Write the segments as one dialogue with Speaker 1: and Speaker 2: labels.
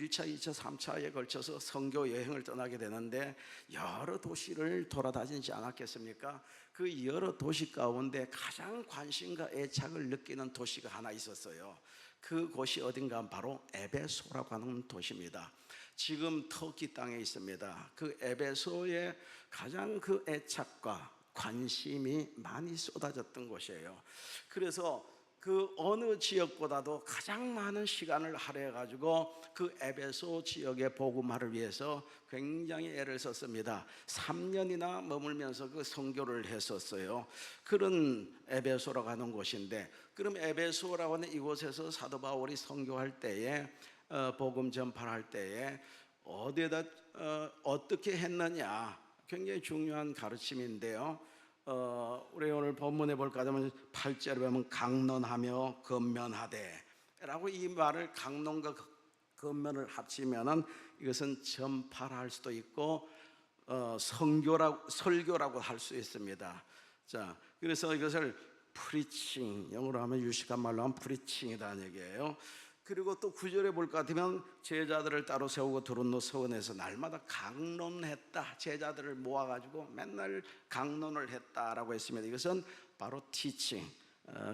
Speaker 1: 1차, 2차, 3차에 걸쳐서 선교 여행을 떠나게 되는데 여러 도시를 돌아다니지 않았겠습니까? 그 여러 도시 가운데 가장 관심과 애착을 느끼는 도시가 하나 있었어요. 그곳이 어딘가 하면 바로 에베소라고 하는 도시입니다. 지금 터키 땅에 있습니다. 그 에베소에 가장 그 애착과 관심이 많이 쏟아졌던 곳이에요. 그래서 그 어느 지역보다도 가장 많은 시간을 할애해 가지고 그 에베소 지역의 복음화를 위해서 굉장히 애를 썼습니다. 3년이나 머물면서 그 선교를 했었어요. 그런 에베소라고 하는 곳인데, 그럼 에베소라고 하는 이곳에서 사도 바울이 선교할 때에 복음 전파를 할 때에 어디에다 어떻게 했느냐, 굉장히 중요한 가르침인데요. 우리 오늘 본문에 볼까 하면 8절에 보면 강론하며 건면하되 라고, 이 말을 강론과 건면을 합치면은 이것은 전파를 할 수도 있고 설교라고 할 수 있습니다. 자, 그래서 이것을 프리칭, 영어로 하면 유식한 말로 하면 프리칭이라는 얘기예요. 그리고 또 9절에 볼 것 같으면 제자들을 따로 세우고 두른노 서원에서 날마다 강론했다. 제자들을 모아가지고 맨날 강론을 했다라고 했습니다. 이것은 바로 티칭,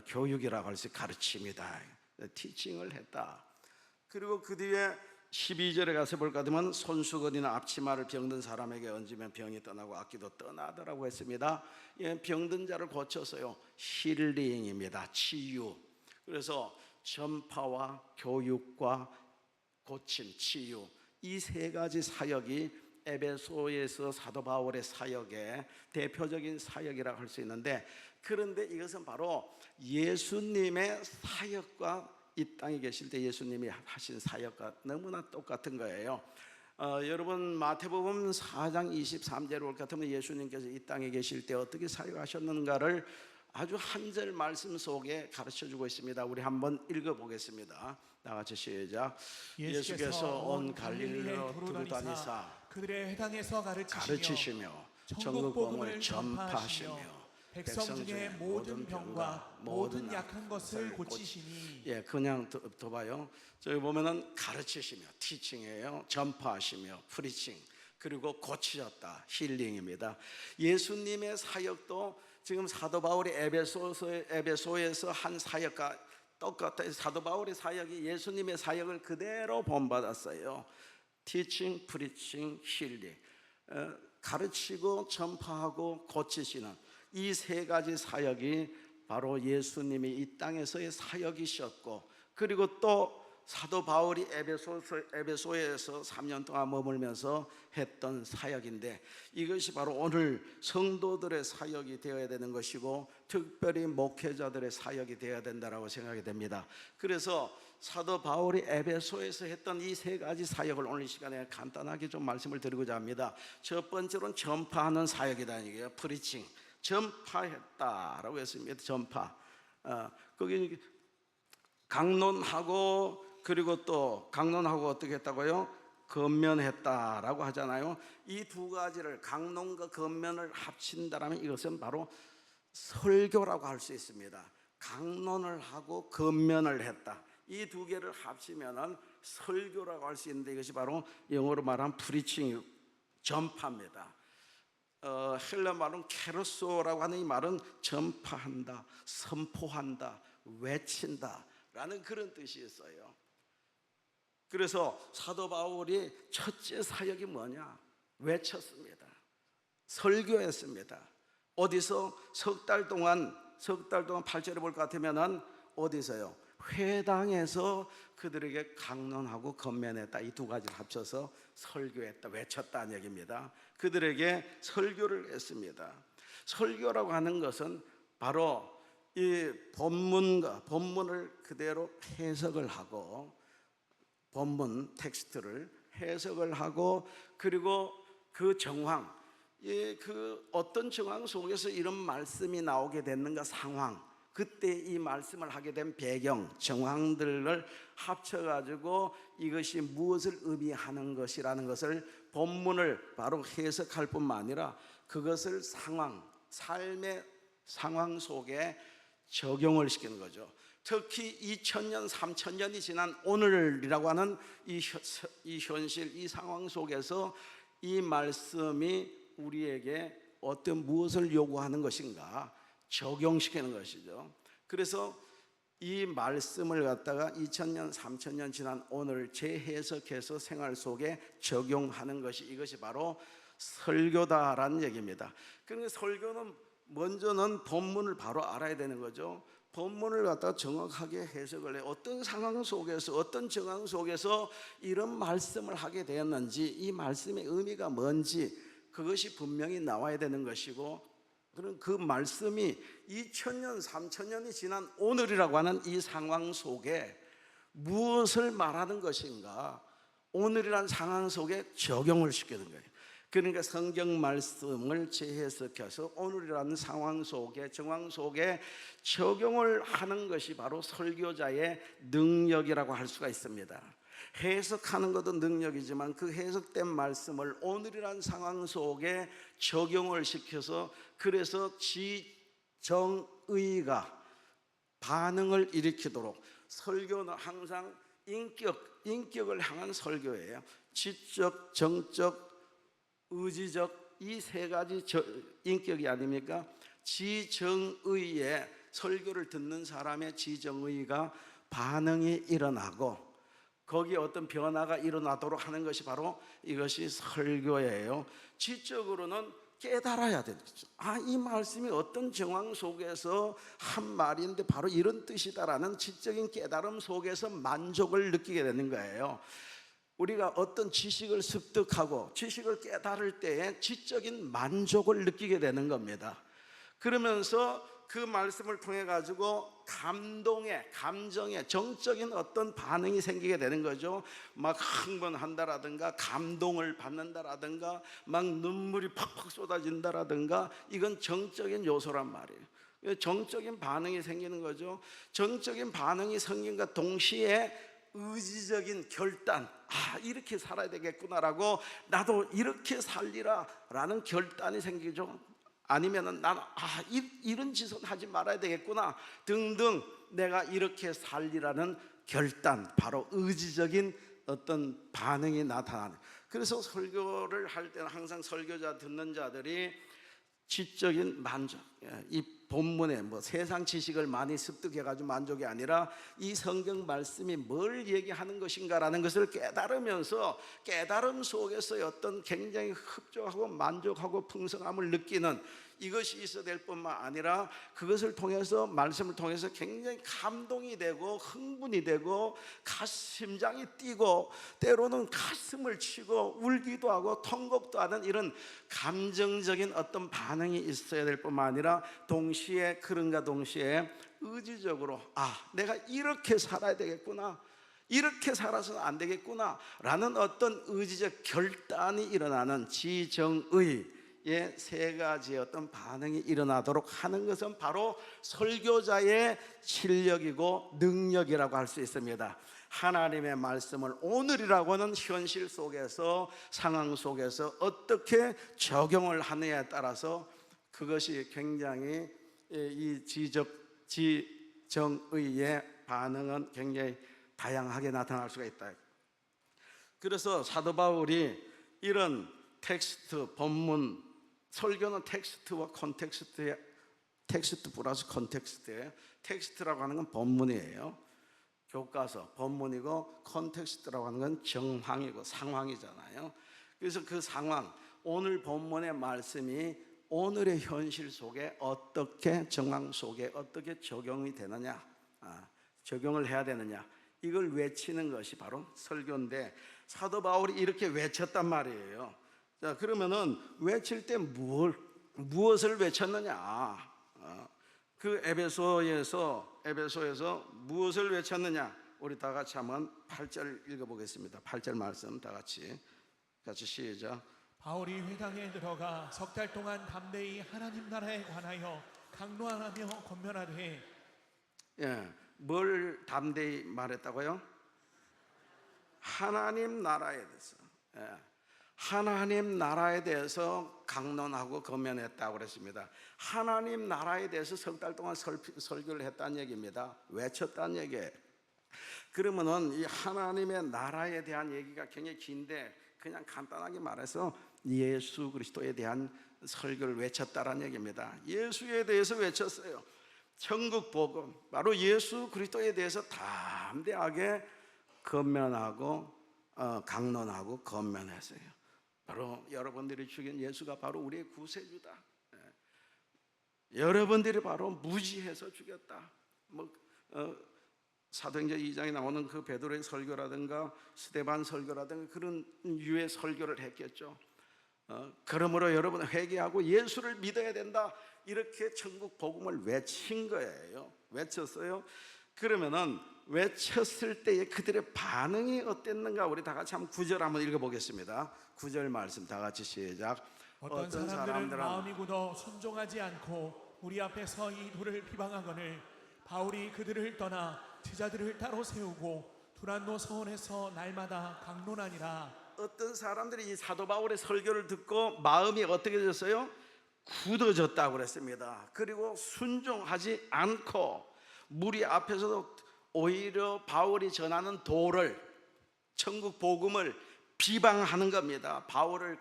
Speaker 1: 교육이라고 할 수 있는 가르침이다. 티칭을 했다. 그리고 그 뒤에 12절에 가서 볼 것 같으면 손수건이나 앞치마를 병든 사람에게 얹으면 병이 떠나고 악기도 떠나더라고 했습니다. 병든 자를 고쳐서요, 힐링입니다. 치유. 그래서 전파와 교육과 고침, 치유, 이 세 가지 사역이 에베소에서 사도 바울의 사역의 대표적인 사역이라고 할 수 있는데, 그런데 이것은 바로 예수님의 사역과 이 땅에 계실 때 예수님이 하신 사역과 너무나 똑같은 거예요. 여러분 마태복음 4장 23절을 볼 것 같으면 예수님께서 이 땅에 계실 때 어떻게 사역하셨는가를 아주 한 절 말씀 속에 가르쳐주고 있습니다. 우리 한번 읽어보겠습니다. 나같이 시작. 예수께서 온 갈릴리로 두루다니사 그들의 회당에서 가르치시며 천국 복음을 전파하시며 백성 중에 모든 병과 모든 약한 것을 고치시니. 그냥 더 봐요. 저기 보면은 가르치시며, 티칭이에요. 전파하시며, 프리칭, 그리고 고치셨다, 힐링입니다. 예수님의 사역도 지금 사도 바울이 에베소에서 한 사역과 똑같아요. 사도 바울의 사역이 예수님의 사역을 그대로 본받았어요. 티칭, 프리칭, 힐링, 가르치고 전파하고 고치시는 이 세 가지 사역이 바로 예수님이 이 땅에서의 사역이셨고, 그리고 또 사도 바울이 에베소에서 3년 동안 머물면서 했던 사역인데, 이것이 바로 오늘 성도들의 사역이 되어야 되는 것이고 특별히 목회자들의 사역이 되어야 된다고 생각이 됩니다. 그래서 사도 바울이 에베소에서 했던 이 세 가지 사역을 오늘 이 시간에 간단하게 좀 말씀을 드리고자 합니다. 첫 번째로는 전파하는 사역이라는 얘기예요. 프리칭, 전파했다라고 했습니다. 전파. 거기 강론하고, 그리고 또 강론하고 어떻게 했다고요? 건면했다라고 하잖아요. 이 두 가지를, 강론과 건면을 합친다라면 이것은 바로 설교라고 할 수 있습니다. 강론을 하고 건면을 했다. 이 두 개를 합치면은 설교라고 할 수 있는데, 이것이 바로 영어로 말하면 프리칭, 전파입니다. 헬라 말은 케르소라고 하는 이 말은 전파한다, 선포한다, 외친다 라는 그런 뜻이 있어요. 그래서 사도 바울이 첫째 사역이 뭐냐? 외쳤습니다. 설교했습니다. 어디서? 석 달 동안 8절에 볼 것 같으면은 어디서요? 회당에서 그들에게 강론하고 건면했다. 이 두 가지를 합쳐서 설교했다, 외쳤다는 얘기입니다. 그들에게 설교를 했습니다. 설교라고 하는 것은 바로 이 본문을 그대로 해석을 하고, 본문 텍스트를 해석을 하고, 그리고 그 정황, 그 어떤 정황 속에서 이런 말씀이 나오게 됐는가, 상황, 그때 이 말씀을 하게 된 배경, 정황들을 합쳐가지고 이것이 무엇을 의미하는 것이라는 것을 본문을 바로 해석할 뿐만 아니라 그것을 상황, 삶의 상황 속에 적용을 시키는 거죠. 특히 2000년, 3000년이 지난 오늘이라고 하는 이 현실, 이 상황 속에서 이 말씀이 우리에게 어떤 무엇을 요구하는 것인가 적용시키는 것이죠. 그래서 이 말씀을 갖다가 2000년, 3000년 지난 오늘 재해석해서 생활 속에 적용하는 것이, 이것이 바로 설교다라는 얘기입니다. 그러니까 설교는 먼저는 본문을 바로 알아야 되는 거죠. 본문을 갖다가 정확하게 해석을 해. 어떤 상황 속에서, 어떤 정황 속에서 이런 말씀을 하게 되었는지, 이 말씀의 의미가 뭔지 그것이 분명히 나와야 되는 것이고, 그럼 그 말씀이 2000년, 3000년이 지난 오늘이라고 하는 이 상황 속에 무엇을 말하는 것인가, 오늘이라는 상황 속에 적용을 시키는 거예요. 그러니까 성경 말씀을 재해석해서 오늘이라는 상황 속에, 정황 속에 적용을 하는 것이 바로 설교자의 능력이라고 할 수가 있습니다. 해석하는 것도 능력이지만 그 해석된 말씀을 오늘이라는 상황 속에 적용을 시켜서, 그래서 지정의가 반응을 일으키도록, 설교는 항상 인격을 향한 설교예요. 지적, 정적, 의지적, 이 세 가지 인격이 아닙니까? 지정의에, 설교를 듣는 사람의 지정의가 반응이 일어나고 거기에 어떤 변화가 일어나도록 하는 것이 바로 이것이 설교예요. 지적으로는 깨달아야 되는 거죠. 이 말씀이 어떤 정황 속에서 한 말인데 바로 이런 뜻이다라는 지적인 깨달음 속에서 만족을 느끼게 되는 거예요. 우리가 어떤 지식을 습득하고 지식을 깨달을 때에 지적인 만족을 느끼게 되는 겁니다. 그러면서 그 말씀을 통해 가지고 감동의, 감정의, 정적인 어떤 반응이 생기게 되는 거죠. 막 흥분한다라든가 감동을 받는다라든가 막 눈물이 팍팍 쏟아진다라든가, 이건 정적인 요소란 말이에요. 정적인 반응이 생기는 거죠. 정적인 반응이 생긴과 동시에 의지적인 결단, 이렇게 살아야 되겠구나라고, 나도 이렇게 살리라 라는 결단이 생기죠. 아니면은 나는 이런 짓은 하지 말아야 되겠구나 등등, 내가 이렇게 살리라는 결단, 바로 의지적인 어떤 반응이 나타나는. 그래서 설교를 할 때는 항상 설교자 듣는 자들이 지적인 만족, 이 본문에 뭐 세상 지식을 많이 습득해가지고 만족이 아니라 이 성경 말씀이 뭘 얘기하는 것인가라는 것을 깨달으면서 깨달음 속에서 어떤 굉장히 흡족하고 만족하고 풍성함을 느끼는, 이것이 있어야 될 뿐만 아니라 그것을 통해서, 말씀을 통해서 굉장히 감동이 되고 흥분이 되고 심장이 뛰고 때로는 가슴을 치고 울기도 하고 통곡도 하는 이런 감정적인 어떤 반응이 있어야 될 뿐만 아니라 동시에, 그런가 동시에 의지적으로 내가 이렇게 살아야 되겠구나, 이렇게 살아서는 안 되겠구나 라는 어떤 의지적 결단이 일어나는 지정의 세 가지의 어떤 반응이 일어나도록 하는 것은 바로 설교자의 실력이고 능력이라고 할 수 있습니다. 하나님의 말씀을 오늘이라고 하는 현실 속에서, 상황 속에서 어떻게 적용을 하느냐에 따라서 그것이 굉장히, 이 지정의의 반응은 굉장히 다양하게 나타날 수가 있다. 그래서 사도 바울이 이런 텍스트, 본문, 설교는 텍스트와 콘텍스트의, 텍스트 플러스 콘텍스트예요. 텍스트라고 하는 건 본문이에요. 교과서, 본문이고, 콘텍스트라고 하는 건 정황이고 상황이잖아요. 그래서 그 상황, 오늘 본문의 말씀이 오늘의 현실 속에 어떻게, 정황 속에 어떻게 적용이 되느냐, 적용을 해야 되느냐, 이걸 외치는 것이 바로 설교인데, 사도 바울이 이렇게 외쳤단 말이에요. 자, 그러면은 외칠 때 무엇을 외쳤느냐? 그 에베소에서 무엇을 외쳤느냐? 우리 다 같이 한번 8절 읽어보겠습니다. 8절 말씀 다 같이 시작.
Speaker 2: 바울이 회당에 들어가 석 달 동안 담대히 하나님 나라에 관하여 강론하며 권면하되,
Speaker 1: 뭘 담대히 말했다고요? 하나님 나라에 대해서. 하나님 나라에 대해서 강론하고 건면했다고 그랬습니다. 하나님 나라에 대해서 석 달 동안 설교를 했다는 얘기입니다. 외쳤다는 얘기예요. 그러면은 이 하나님의 나라에 대한 얘기가 굉장히 긴데 그냥 간단하게 말해서 예수 그리스도에 대한 설교를 외쳤다라는 얘기입니다. 예수에 대해서 외쳤어요. 천국 복음, 바로 예수 그리스도에 대해서 담대하게 건면하고 강론하고 건면했어요. 바로 여러분들이 죽인 예수가 바로 우리의 구세주다. 여러분들이 바로 무지해서 죽였다. 사도행전 2장에 나오는 그 베드로의 설교라든가 스데반 설교라든가 그런 유의 설교를 했겠죠. 그러므로 여러분 회개하고 예수를 믿어야 된다. 이렇게 천국 복음을 외친 거예요. 외쳤어요. 그러면은 외쳤을 때의 그들의 반응이 어땠는가? 우리 다 같이 한번 9절 한번 읽어보겠습니다. 9절 말씀 다 같이 시작.
Speaker 2: 어떤 사람들은 마음이 굳어 순종하지 않고 우리 앞에서 이 돌을 비방하거늘 바울이 그들을 떠나 제자들을 따로 세우고 두란노 서원에서 날마다 강론하니라. 어떤
Speaker 1: 사람들이 이 사도 바울의 설교를 듣고 마음이 어떻게 됐어요? 굳어졌다고 그랬습니다. 그리고 순종하지 않고 무리 앞에서도 오히려 바울이 전하는 도를, 천국 복음을 비방하는 겁니다. 바울을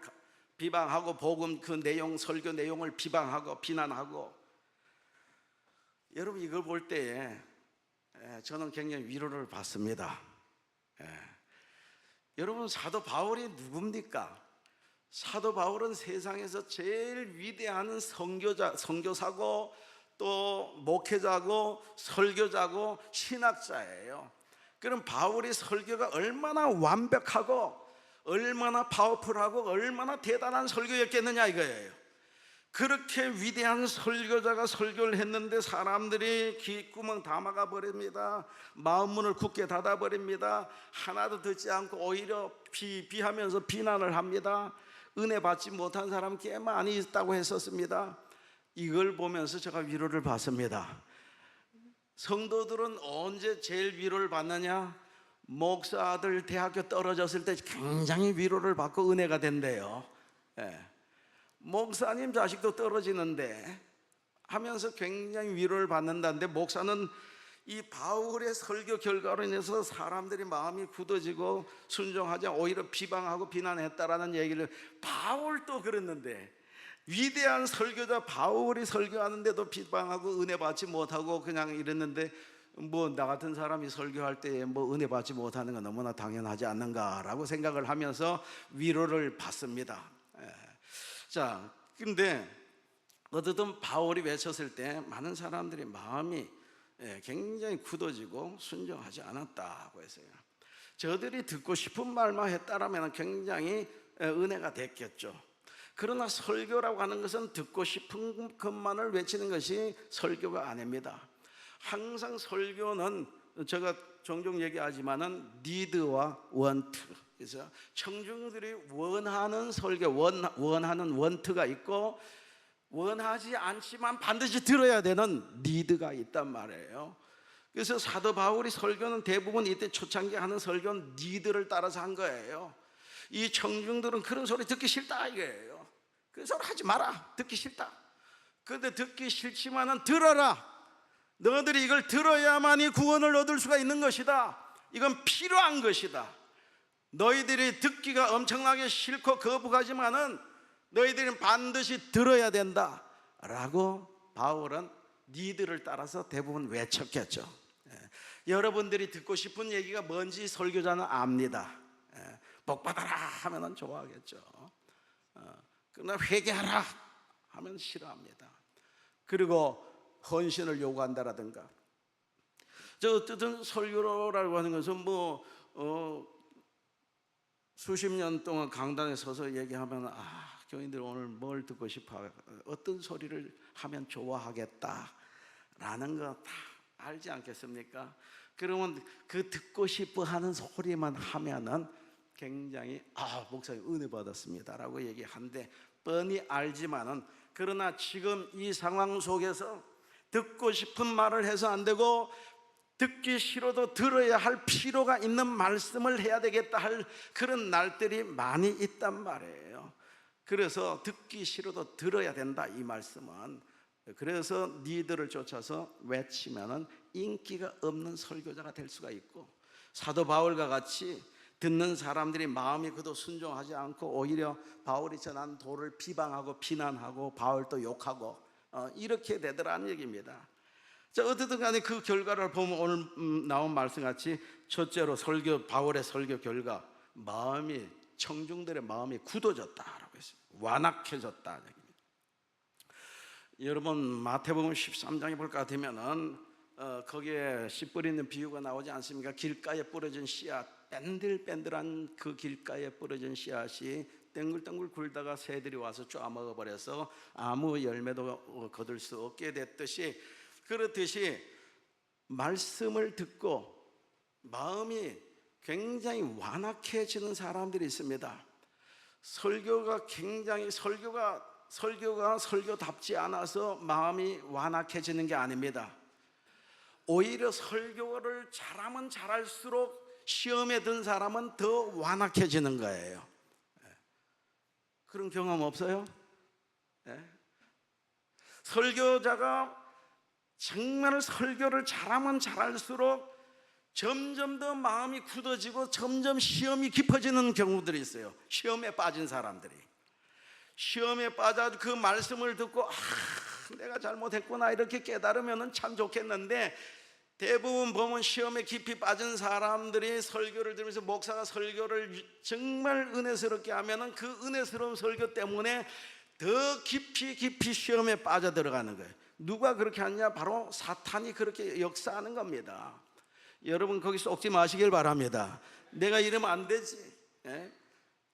Speaker 1: 비방하고 복음 그 내용, 설교 내용을 비방하고 비난하고. 여러분 이걸 볼 때에 저는 굉장히 위로를 받습니다. 여러분 사도 바울이 누굽니까? 사도 바울은 세상에서 제일 위대한 선교사고 또 목회자고 설교자고 신학자예요. 그럼 바울의 설교가 얼마나 완벽하고 얼마나 파워풀하고 얼마나 대단한 설교였겠느냐 이거예요. 그렇게 위대한 설교자가 설교를 했는데 사람들이 귓구멍 다 막아버립니다. 마음문을 굳게 닫아버립니다. 하나도 듣지 않고 오히려 비하면서 비난을 합니다. 은혜 받지 못한 사람 꽤 많이 있다고 했었습니다. 이걸 보면서 제가 위로를 받습니다. 성도들은 언제 제일 위로를 받느냐? 목사들 대학교 떨어졌을 때 굉장히 위로를 받고 은혜가 된대요. 목사님 자식도 떨어지는데 하면서 굉장히 위로를 받는다는데, 목사는 이 바울의 설교 결과로 인해서 사람들이 마음이 굳어지고 순종하지 않고 오히려 비방하고 비난했다라는 얘기를, 바울도 그랬는데 위대한 설교자 바울이 설교하는데도 비방하고 은혜 받지 못하고 그냥 이랬는데, 뭐 나 같은 사람이 설교할 때 뭐 은혜 받지 못하는 건 너무나 당연하지 않는가라고 생각을 하면서 위로를 받습니다. 자, 근데 어쨌든 바울이 외쳤을 때 많은 사람들이 마음이 굉장히 굳어지고 순종하지 않았다고 했어요. 저들이 듣고 싶은 말만 했다라면 굉장히 은혜가 됐겠죠. 그러나 설교라고 하는 것은 듣고 싶은 것만을 외치는 것이 설교가 아닙니다. 항상 설교는 제가 종종 얘기하지만은 니드와 원트, 그래서 청중들이 원하는 설교, 원하는 원트가 있고 원하지 않지만 반드시 들어야 되는 니드가 있단 말이에요. 그래서 사도 바울이 설교는 대부분 이때 초창기 하는 설교는 니드를 따라서 한 거예요. 이 청중들은 그런 소리 듣기 싫다 이거예요. 그 소리 하지 마라, 듣기 싫다. 그런데 듣기 싫지만은 들어라. 너희들이 이걸 들어야만이 구원을 얻을 수가 있는 것이다. 이건 필요한 것이다. 너희들이 듣기가 엄청나게 싫고 거부하지만은 너희들은 반드시 들어야 된다 라고 바울은 니들을 따라서 대부분 외쳤겠죠. 여러분들이 듣고 싶은 얘기가 뭔지 설교자는 압니다. 복 받아라 하면 좋아하겠죠. 그러나 회개하라 하면 싫어합니다. 그리고 헌신을 요구한다라든가. 저 어쨌든 설교라고 하는 것은 수십 년 동안 강단에 서서 얘기하면 교인들 오늘 뭘 듣고 싶어, 어떤 소리를 하면 좋아하겠다라는 거 다 알지 않겠습니까? 그러면 그 듣고 싶어 하는 소리만 하면은 굉장히 목사님 은혜 받았습니다라고 얘기하는데 뻔히 알지만은, 그러나 지금 이 상황 속에서 듣고 싶은 말을 해서 안 되고 듣기 싫어도 들어야 할 필요가 있는 말씀을 해야 되겠다 할 그런 날들이 많이 있단 말이에요. 그래서 듣기 싫어도 들어야 된다, 이 말씀은. 그래서 니들을 쫓아서 외치면은 인기가 없는 설교자가 될 수가 있고, 사도 바울과 같이 듣는 사람들이 마음이 그도 순종하지 않고 오히려 바울이 전한 도를 비방하고 비난하고 바울도 욕하고 이렇게 되더라는 얘기입니다. 자, 어쨌든 간에 그 결과를 보면 오늘 나온 말씀같이 첫째로 바울의 설교 결과, 마음이, 청중들의 마음이 굳어졌다라고 했어요. 완악해졌다 얘기입니다. 여러분 마태복음 13장에 볼 것 같으면은 거기에 씨 뿌리는 비유가 나오지 않습니까? 길가에 뿌려진 씨앗, 뺀들뺀들한 그 길가에 뿌려진 씨앗이 땡글땡글 굴다가 새들이 와서 쪼아먹어 버려서 아무 열매도 거둘 수 없게 됐듯이, 그렇듯이 말씀을 듣고 마음이 굉장히 완악해지는 사람들이 있습니다. 설교가 설교답지 않아서 마음이 완악해지는 게 아닙니다. 오히려 설교를 잘하면 잘할수록 시험에 든 사람은 더 완악해지는 거예요. 그런 경험 없어요? 설교자가 정말 설교를 잘하면 잘할수록 점점 더 마음이 굳어지고 점점 시험이 깊어지는 경우들이 있어요. 시험에 빠진 사람들이 시험에 빠져 그 말씀을 듣고 내가 잘못했구나 이렇게 깨달으면 참 좋겠는데, 대부분 보면 시험에 깊이 빠진 사람들이 설교를 들으면서 목사가 설교를 정말 은혜스럽게 하면은 그 은혜스러운 설교 때문에 더 깊이 시험에 빠져 들어가는 거예요. 누가 그렇게 하냐? 바로 사탄이 그렇게 역사하는 겁니다. 여러분 거기 쏙지 마시길 바랍니다. 내가 이러면 안 되지,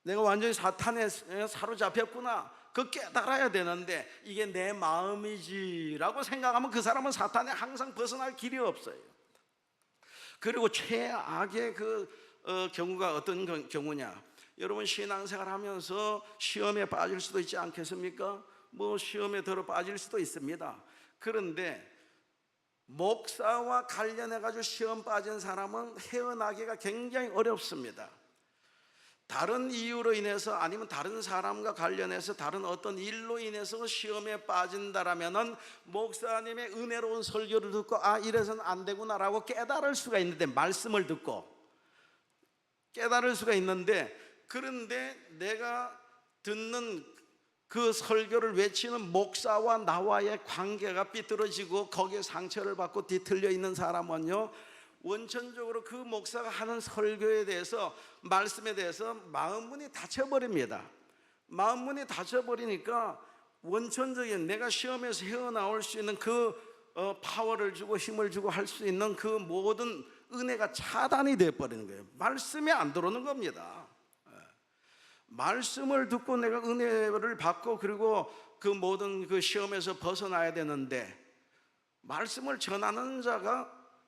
Speaker 1: 내가 완전히 사탄에 사로잡혔구나, 그거 깨달아야 되는데 이게 내 마음이지라고 생각하면 그 사람은 사탄에 항상 벗어날 길이 없어요. 그리고 최악의 경우가 어떤 경우냐? 여러분 신앙생활 하면서 시험에 빠질 수도 있지 않겠습니까? 시험에 들어 빠질 수도 있습니다. 그런데 목사와 관련해가지고 시험 빠진 사람은 헤어나기가 굉장히 어렵습니다. 다른 이유로 인해서 아니면 다른 사람과 관련해서 다른 어떤 일로 인해서 시험에 빠진다라면은 목사님의 은혜로운 설교를 듣고 이래서는 안 되구나라고 깨달을 수가 있는데, 말씀을 듣고 깨달을 수가 있는데, 그런데 내가 듣는 그 설교를 외치는 목사와 나와의 관계가 삐뚤어지고 거기에 상처를 받고 뒤틀려 있는 사람은요, 원천적으로 그 목사가 하는 설교에 대해서, 말씀에 대해서 마음문이 닫혀버립니다. 마음문이 닫혀버리니까 원천적인 내가 시험에서 헤어나올 수 있는 그 파워를 주고 힘을 주고 할 수 있는 그 모든 은혜가 차단이 되어버리는 거예요. 말씀이 안 들어오는 겁니다. 말씀을 듣고 내가 은혜를 받고 그리고 그 모든 그 시험에서 벗어나야 되는데, 말씀을 전하는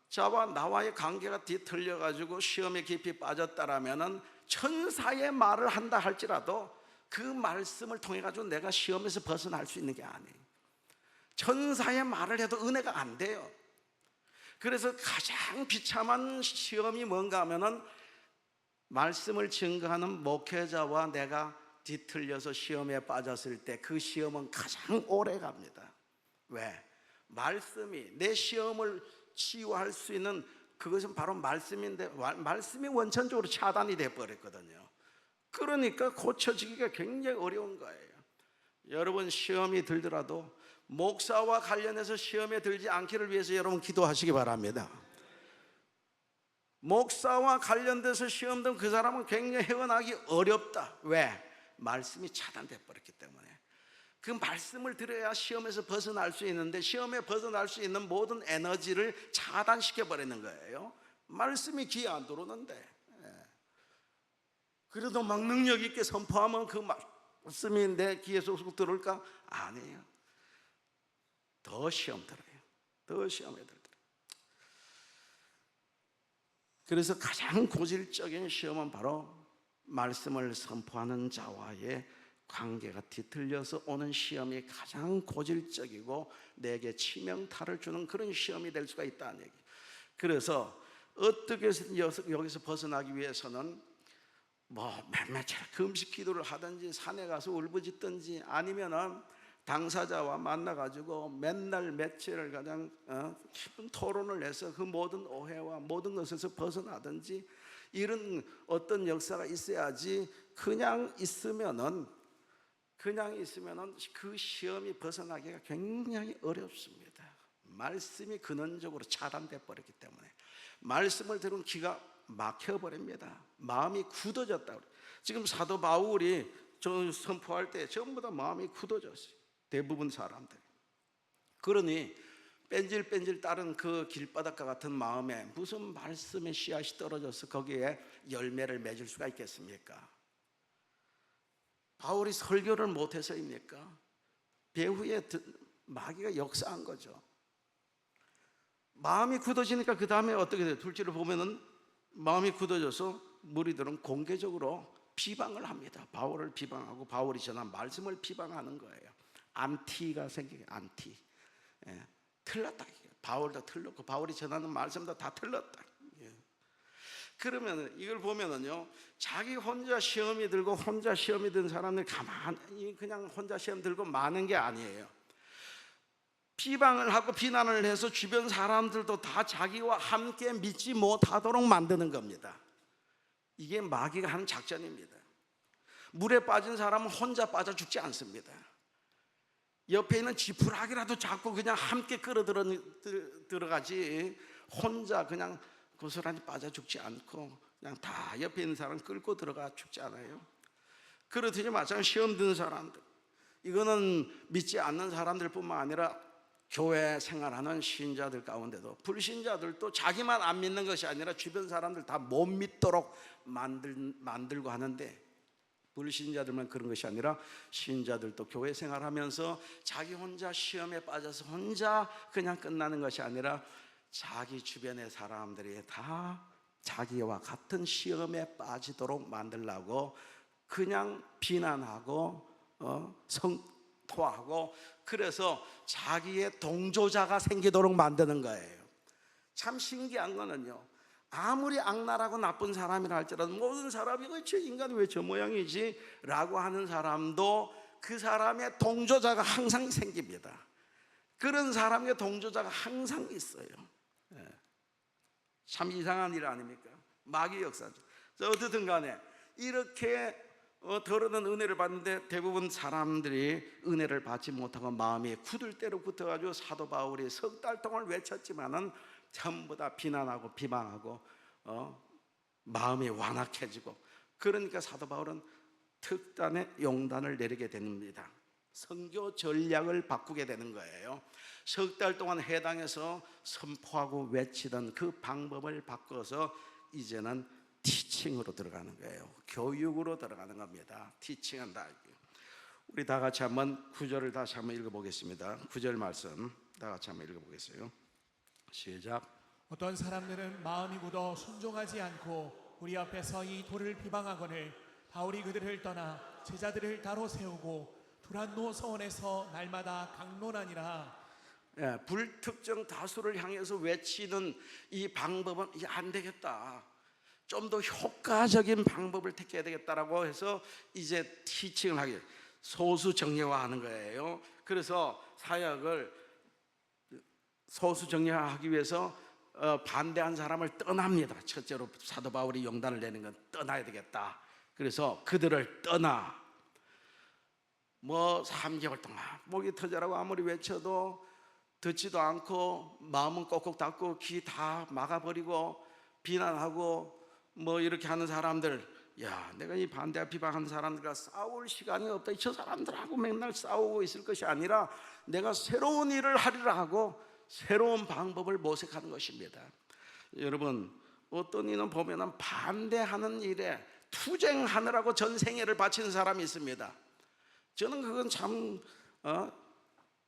Speaker 1: 자와 나와의 관계가 뒤틀려가지고 시험에 깊이 빠졌다라면은 천사의 말을 한다 할지라도 그 말씀을 통해 가지고 내가 시험에서 벗어날 수 있는 게 아니에요. 천사의 말을 해도 은혜가 안 돼요. 그래서 가장 비참한 시험이 뭔가 하면은 말씀을 증거하는 목회자와 내가 뒤틀려서 시험에 빠졌을 때 그 시험은 가장 오래 갑니다. 왜? 말씀이 내 시험을 치유할 수 있는 그것은 바로 말씀인데, 말씀이 원천적으로 차단이 되어버렸거든요. 그러니까 고쳐지기가 굉장히 어려운 거예요. 여러분 시험이 들더라도 목사와 관련해서 시험에 들지 않기를 위해서 여러분 기도하시기 바랍니다. 목사와 관련돼서 시험 든 그 사람은 굉장히 헤어나기 어렵다. 왜? 말씀이 차단돼 버렸기 때문에. 그 말씀을 들어야 시험에서 벗어날 수 있는데, 시험에 벗어날 수 있는 모든 에너지를 차단시켜 버리는 거예요. 말씀이 귀에 안 들어오는데. 그래도 막 능력 있게 선포하면 그 말씀이 내 귀에 쏙쏙 들어올까? 아니에요. 더 시험 들어요. 더 시험에 들어요. 그래서 가장 고질적인 시험은 바로 말씀을 선포하는 자와의 관계가 뒤틀려서 오는 시험이 가장 고질적이고 내게 치명타를 주는 그런 시험이 될 수가 있다는 얘기. 그래서 어떻게 해서든 여기서 벗어나기 위해서는 몇몇차 금식 기도를 하든지 산에 가서 울부짖든지 아니면은 당사자와 만나가지고 맨날 며칠을 가장 깊은 토론을 해서 그 모든 오해와 모든 것에서 벗어나든지 이런 어떤 역사가 있어야지 그냥 있으면은 그 시험이 벗어나기가 굉장히 어렵습니다. 말씀이 근원적으로 차단돼 버렸기 때문에 말씀을 들은 귀가 막혀버립니다. 마음이 굳어졌다. 지금 사도 바울이 저 선포할 때 전부 다 마음이 굳어졌어요. 대부분 사람들. 그러니 뺀질뺀질 따른 그 길바닥과 같은 마음에 무슨 말씀의 씨앗이 떨어져서 거기에 열매를 맺을 수가 있겠습니까? 바울이 설교를 못해서입니까? 배후에 마귀가 역사한 거죠. 마음이 굳어지니까 그 다음에 어떻게 돼요? 둘째를 보면은 마음이 굳어져서 무리들은 공개적으로 비방을 합니다. 바울을 비방하고 바울이 전한 말씀을 비방하는 거예요. 안티가 생기게 안티. 틀렸다. 바울도 틀렸고 바울이 전하는 말씀도 다 틀렸다. 그러면 이걸 보면은요, 자기 혼자 시험이 들고 혼자 시험이 든 사람들 가만히 그냥 혼자 시험 들고 마는 게 아니에요. 비방을 하고 비난을 해서 주변 사람들도 다 자기와 함께 믿지 못하도록 만드는 겁니다. 이게 마귀가 하는 작전입니다. 물에 빠진 사람은 혼자 빠져 죽지 않습니다. 옆에 있는 지푸라기라도 잡고 그냥 함께 끌어 들어가지 혼자 그냥 고스란히 빠져 죽지 않고 그냥 다 옆에 있는 사람 끌고 들어가 죽지 않아요. 그렇듯이 마찬가지로 시험 드는 사람들, 이거는 믿지 않는 사람들뿐만 아니라 교회 생활하는 신자들 가운데도 불신자들도 자기만 안 믿는 것이 아니라 주변 사람들 다 못 믿도록 만들고 하는데, 불신자들만 그런 것이 아니라 신자들도 교회 생활하면서 자기 혼자 시험에 빠져서 혼자 그냥 끝나는 것이 아니라 자기 주변의 사람들이 다 자기와 같은 시험에 빠지도록 만들려고 그냥 비난하고 성토하고, 그래서 자기의 동조자가 생기도록 만드는 거예요. 참 신기한 거는요, 아무리 악랄하고 나쁜 사람이라 할지라도 모든 사람이 저 인간이 왜 저 모양이지? 라고 하는 사람도 그 사람의 동조자가 항상 생깁니다. 그런 사람의 동조자가 항상 있어요. 참 이상한 일 아닙니까? 마귀 역사죠. 어쨌든 간에 이렇게 더러는 은혜를 받는데 대부분 사람들이 은혜를 받지 못하고 마음이 굳을 대로 굳어가지고 사도 바울이 석 달 동안 외쳤지만은 전부 다 비난하고 비방하고 마음이 완악해지고, 그러니까 사도 바울은 특단의 용단을 내리게 됩니다. 선교 전략을 바꾸게 되는 거예요. 석 달 동안 해당에서 선포하고 외치던 그 방법을 바꿔서 이제는 티칭으로 들어가는 거예요. 교육으로 들어가는 겁니다. 티칭한다. 우리 다 같이 한번 9절을 다시 한번 읽어보겠습니다. 9절 말씀 다 같이 한번 읽어보겠어요. 시작.
Speaker 2: 어떤 사람들은 마음이 굳어 순종하지 않고 우리 앞에서 이 돌을 비방하거늘 바울이 그들을 떠나 제자들을 따로 세우고 두란노 서원에서 날마다 강론하니라.
Speaker 1: 불특정 다수를 향해서 외치는 이 방법은 이게 안 되겠다. 좀 더 효과적인 방법을 택해야 되겠다라고 해서 이제 티칭을 하게, 소수 정예화하는 거예요. 그래서 사역을 소수 정예화하기 위해서 반대한 사람을 떠납니다. 첫째로 사도 바울이 용단을 내는 건 떠나야 되겠다. 그래서 그들을 떠나 3개월 동안 목이 터져라고 아무리 외쳐도 듣지도 않고 마음은 꼭꼭 닫고 귀 다 막아버리고 비난하고 이렇게 하는 사람들, 내가 이 반대와 비방하는 사람들과 싸울 시간이 없다. 저 사람들하고 맨날 싸우고 있을 것이 아니라 내가 새로운 일을 하리라 하고 새로운 방법을 모색하는 것입니다. 여러분, 어떤 이는 보면은 반대하는 일에 투쟁하느라고 전 생애를 바치는 사람이 있습니다. 저는 그건 참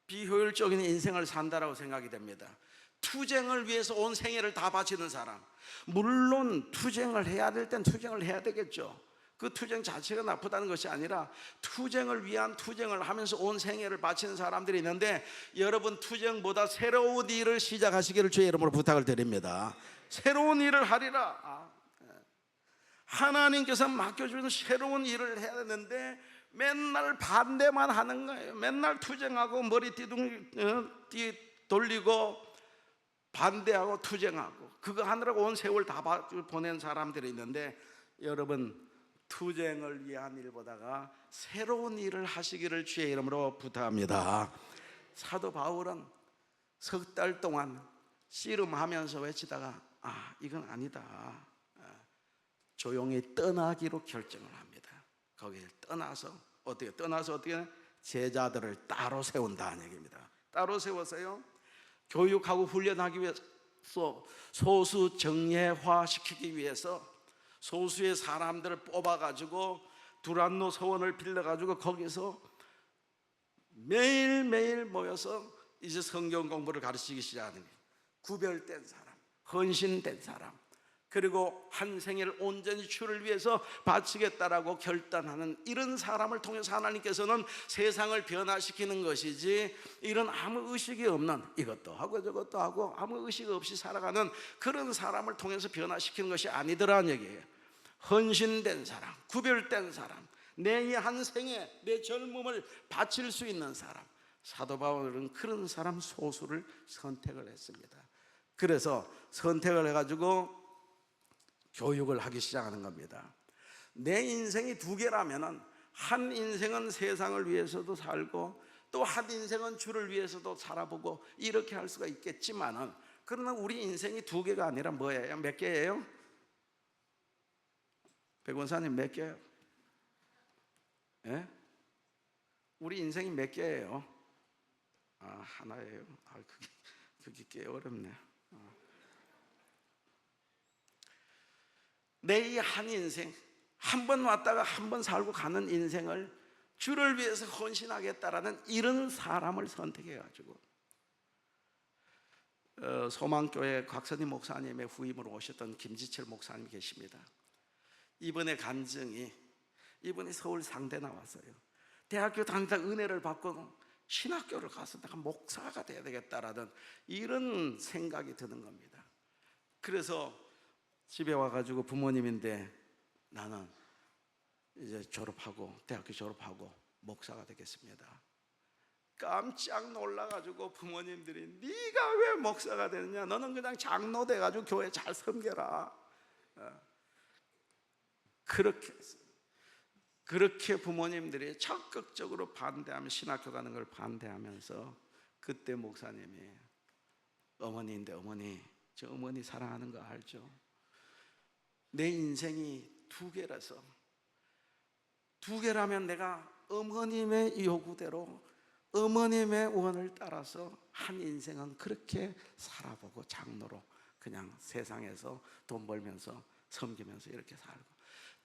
Speaker 1: 비효율적인 인생을 산다라고 생각이 됩니다. 투쟁을 위해서 온 생애를 다 바치는 사람, 물론 투쟁을 해야 될 땐 투쟁을 해야 되겠죠. 그 투쟁 자체가 나쁘다는 것이 아니라 투쟁을 위한 투쟁을 하면서 온 생애를 바치는 사람들이 있는데, 여러분 투쟁보다 새로운 일을 시작하시기를 주의 이름으로 부탁을 드립니다. 새로운 일을 하리라. 하나님께서 맡겨주는 새로운 일을 해야 되는데 맨날 반대만 하는 거예요. 맨날 투쟁하고 머리 돌리고 반대하고 투쟁하고 그거 하느라고 온 세월 다 보낸 사람들이 있는데, 여러분 투쟁을 위한 일보다가 새로운 일을 하시기를 주의 이름으로 부탁합니다. 사도 바울은 석 달 동안 씨름하면서 외치다가 이건 아니다, 조용히 떠나기로 결정을 합니다. 거기에 떠나서 어떻게 제자들을 따로 세운다는 얘기입니다. 따로 세워서요, 교육하고 훈련하기 위해서, 소수 정예화시키기 위해서 소수의 사람들을 뽑아가지고 두란노 서원을 빌려가지고 거기서 매일매일 모여서 이제 성경 공부를 가르치기 시작하는 거예요. 구별된 사람, 헌신된 사람, 그리고 한 생애를 온전히 주를 위해서 바치겠다라고 결단하는 이런 사람을 통해서 하나님께서는 세상을 변화시키는 것이지, 이런 아무 의식이 없는, 이것도 하고 저것도 하고 아무 의식 없이 살아가는 그런 사람을 통해서 변화시키는 것이 아니더라는 얘기예요. 헌신된 사람, 구별된 사람, 내 한 생에 내 젊음을 바칠 수 있는 사람, 사도 바울은 그런 사람 소수를 선택을 했습니다. 그래서 선택을 해가지고 교육을 하기 시작하는 겁니다. 내 인생이 두 개라면은 한 인생은 세상을 위해서도 살고 또 한 인생은 주를 위해서도 살아보고 이렇게 할 수가 있겠지만은, 그러나 우리 인생이 두 개가 아니라 뭐예요? 몇 개예요? 백원사님 몇 개예요? 예? 우리 인생이 몇 개예요? 하나예요. 그게 꽤 어렵네. 내 이 한 인생, 한 번 왔다가 한 번 살고 가는 인생을 주를 위해서 헌신하겠다라는 이런 사람을 선택해가지고, 소망교회 곽선희 목사님의 후임으로 오셨던 김지철 목사님이 계십니다. 이번에 간증이, 이분이 서울 상대 나왔어요. 대학교 다니다 은혜를 받고 신학교를 가서 내가 목사가 돼야 되겠다라는 이런 생각이 드는 겁니다. 그래서 집에 와가지고 부모님인데 나는 이제 졸업하고 대학교 졸업하고 목사가 되겠습니다. 깜짝 놀라가지고 부모님들이 네가 왜 목사가 되느냐, 너는 그냥 장로 돼가지고 교회 잘 섬겨라, 그렇게 부모님들이 적극적으로 반대하면, 신학교 가는 걸 반대하면서, 그때 목사님이 어머니인데, 어머니, 저 어머니 사랑하는 거 알죠? 내 인생이 두 개라서, 두 개라면 내가 어머님의 요구대로 어머님의 원을 따라서 한 인생은 그렇게 살아보고 장로로 그냥 세상에서 돈 벌면서 섬기면서 이렇게 살고,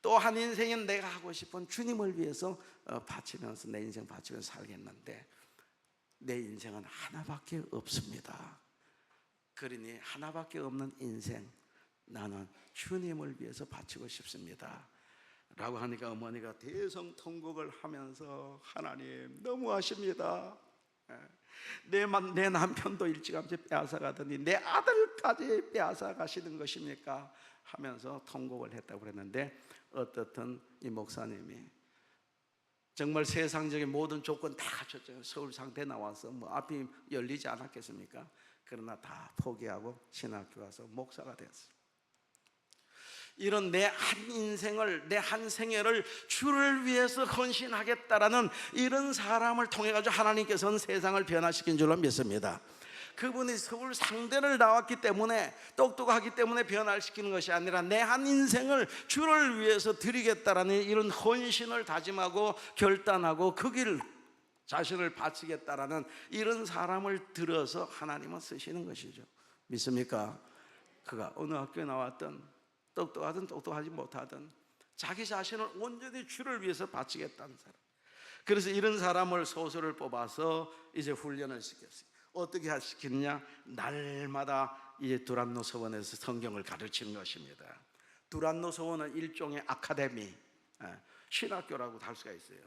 Speaker 1: 또 한 인생은 내가 하고 싶은 주님을 위해서 바치면서 내 인생 바치면서 살겠는데, 내 인생은 하나밖에 없습니다. 그러니 하나밖에 없는 인생, 나는 주님을 위해서 바치고 싶습니다 라고 하니까 어머니가 대성통곡을 하면서, 하나님 너무하십니다. 내 남편도 일찌감치 빼앗아가더니 내 아들까지 빼앗아가시는 것입니까? 하면서 통곡을 했다고 그랬는데, 어떻든 이 목사님이 정말 세상적인 모든 조건 다 갖췄죠. 서울 상대 나와서 뭐 앞이 열리지 않았겠습니까? 그러나 다 포기하고 신학교 가서 목사가 되었어요. 이런 내 한 인생을, 내 한 생애를 주를 위해서 헌신하겠다라는 이런 사람을 통해 가지고 하나님께서는 세상을 변화시킨 줄로 믿습니다. 그분이 서울 상대를 나왔기 때문에, 똑똑하기 때문에 변화시키는 것이 아니라 내 한 인생을 주를 위해서 드리겠다라는 이런 헌신을 다짐하고 결단하고 그 길 자신을 바치겠다라는 이런 사람을 들어서 하나님은 쓰시는 것이죠. 믿습니까? 그가 어느 학교에 나왔든 똑똑하든 똑똑하지 못하든 자기 자신을 온전히 주를 위해서 바치겠다는 사람, 그래서 이런 사람을 소수를 뽑아서 이제 훈련을 시켰어요. 어떻게 시키느냐? 날마다 이제 두란노 서원에서 성경을 가르치는 것입니다. 두란노 서원은 일종의 아카데미, 신학교라고도 할 수가 있어요.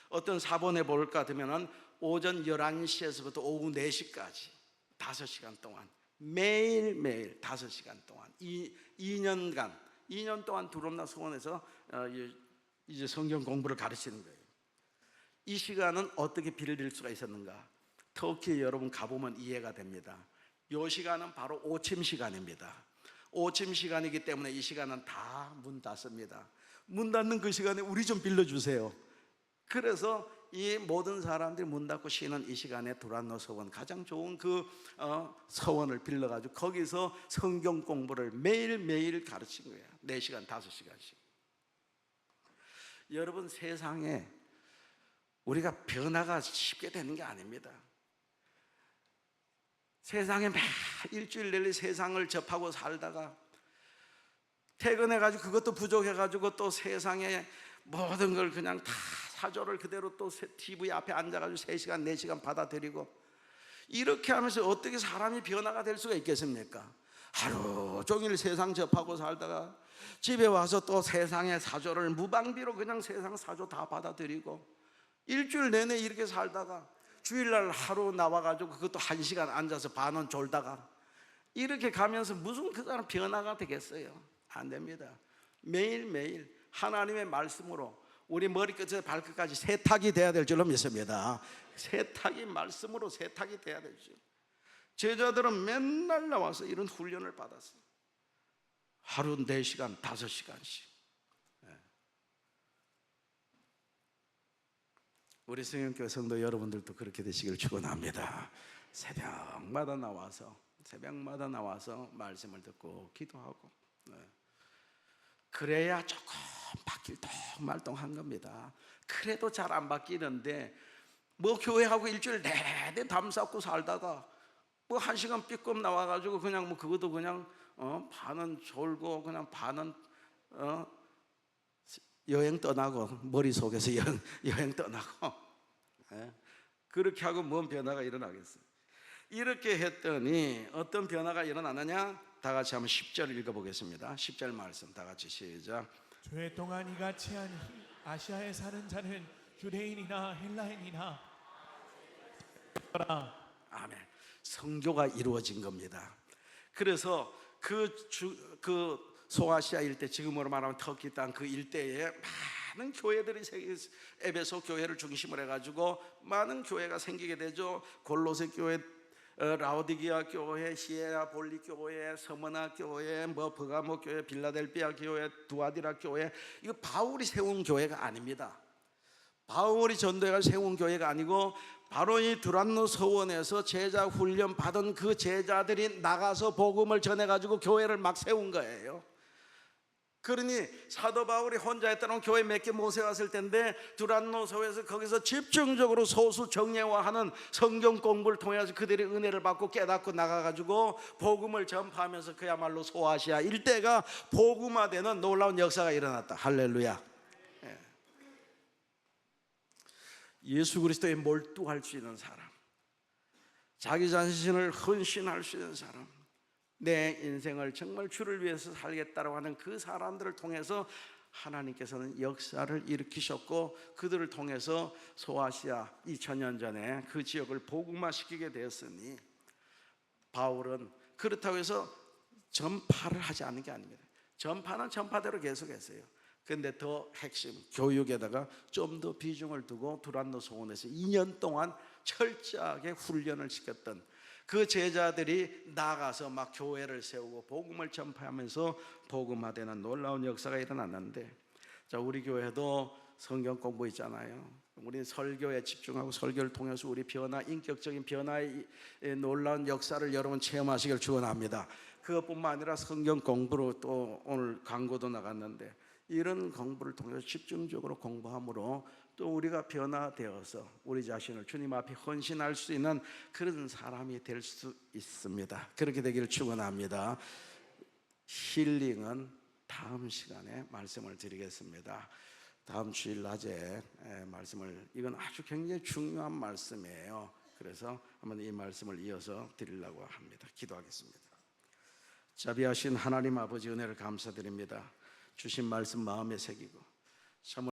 Speaker 1: 어떤 사본에 볼까 하면은 오전 11시에서부터 오후 4시까지 5시간 동안 매일매일 5시간 동안 2년 동안 두렵나 소원에서 이제 성경 공부를 가르치는 거예요. 이 시간은 어떻게 빌릴 수가 있었는가? 터키에 여러분 가보면 이해가 됩니다. 이 시간은 바로 오침 시간입니다. 오침 시간이기 때문에 이 시간은 다 문 닫습니다. 문 닫는 그 시간에 우리 좀 빌려주세요. 그래서 이 모든 사람들이 문 닫고 쉬는 이 시간에 두란노 서원, 가장 좋은 그 서원을 빌려가지고 거기서 성경 공부를 매일매일 가르친 거예요. 4시간, 5시간씩. 여러분, 세상에 우리가 변화가 쉽게 되는 게 아닙니다. 세상에 매 일주일 내내 세상을 접하고 살다가 퇴근해가지고 그것도 부족해가지고 또 세상에 모든 걸 그냥 다 사조를 그대로 또 TV 앞에 앉아가지고 3시간, 4시간 받아들이고 이렇게 하면서 어떻게 사람이 변화가 될 수가 있겠습니까? 하루 종일 세상 접하고 살다가 집에 와서 또 세상의 사조를 무방비로 그냥 세상 사조 다 받아들이고 일주일 내내 이렇게 살다가 주일날 하루 나와가지고 그것도 1시간 앉아서 반원 졸다가 이렇게 가면서 무슨 그 사람 변화가 되겠어요? 안 됩니다. 매일매일 하나님의 말씀으로 우리 머리끝에서 발끝까지 세탁이 돼야 될 줄로 믿습니다. 세탁이 말씀으로 세탁이 돼야 되죠. 제자들은 맨날 나와서 이런 훈련을 받았어요. 하루 4시간, 5시간씩. 우리 성령교회 성도 여러분들도 그렇게 되시길 축원합니다. 새벽마다 나와서 말씀을 듣고 기도하고 그래야 조금 바뀔 말똥한 겁니다. 그래도 잘 안 바뀌는데 뭐 교회하고 일주일 내내 담쌓고 살다가 뭐 1시간 삐끔 나와가지고 그냥 뭐 그것도 그냥 반은 졸고 그냥 반은 여행 떠나고 머릿속에서 여행 떠나고 그렇게 하고 뭔 변화가 일어나겠어요? 이렇게 했더니 어떤 변화가 일어나느냐? 다 같이 한번 10절 읽어보겠습니다. 10절 말씀 다 같이 시작.
Speaker 2: 주의 동안 이같이 하니 아시아에 사는 자는 유대인이나 헬라인이나
Speaker 1: 아멘. 성교가 이루어진 겁니다. 그래서 그 소아시아 일대, 지금으로 말하면 터키 땅 그 일대에 많은 교회들이 에베소 교회를 중심으로 해가지고 많은 교회가 생기게 되죠. 골로새 교회, 라오디게아 교회, 히에라볼리 교회, 서머나 교회, 버가모 교회, 빌라델비아 교회, 두아디라 교회. 이거 바울이 세운 교회가 아닙니다. 바울이 전도회가 세운 교회가 아니고 바로 이 두란노 서원에서 제자 훈련 받은 그 제자들이 나가서 복음을 전해가지고 교회를 막 세운 거예요. 그러니 사도 바울이 혼자 했다는 교회 몇 개 못 세웠을 텐데 두란노 서원에서 거기서 집중적으로 소수 정예화하는 성경 공부를 통해서 그들이 은혜를 받고 깨닫고 나가가지고 복음을 전파하면서 그야말로 소아시아 일대가 복음화되는 놀라운 역사가 일어났다. 할렐루야. 예수 그리스도에 몰두할 수 있는 사람, 자기 자신을 헌신할 수 있는 사람, 내 인생을 정말 주를 위해서 살겠다고 하는 그 사람들을 통해서 하나님께서는 역사를 일으키셨고 그들을 통해서 소아시아 2000년 전에 그 지역을 복음화시키게 되었으니 바울은 그렇다고 해서 전파를 하지 않는 게 아닙니다. 전파는 전파대로 계속했어요. 그런데 더 핵심 교육에다가 좀 더 비중을 두고 두란노 소원에서 2년 동안 철저하게 훈련을 시켰던 그 제자들이 나가서 막 교회를 세우고 복음을 전파하면서 복음화되는 놀라운 역사가 일어났는데, 자, 우리 교회도 성경 공부 있잖아요. 우리 설교에 집중하고 설교를 통해서 우리 변화, 인격적인 변화의 놀라운 역사를 여러분 체험하시길 축원합니다. 그것뿐만 아니라 성경 공부로 또 오늘 광고도 나갔는데 이런 공부를 통해서 집중적으로 공부함으로 또 우리가 변화되어서 우리 자신을 주님 앞에 헌신할 수 있는 그런 사람이 될 수 있습니다. 그렇게 되기를 축원합니다. 힐링은 다음 시간에 말씀을 드리겠습니다. 다음 주일 낮에 말씀을, 이건 아주 굉장히 중요한 말씀이에요. 그래서 한번 이 말씀을 이어서 드리려고 합니다. 기도하겠습니다. 자비하신 하나님 아버지, 은혜를 감사드립니다. 주신 말씀 마음에 새기고 사무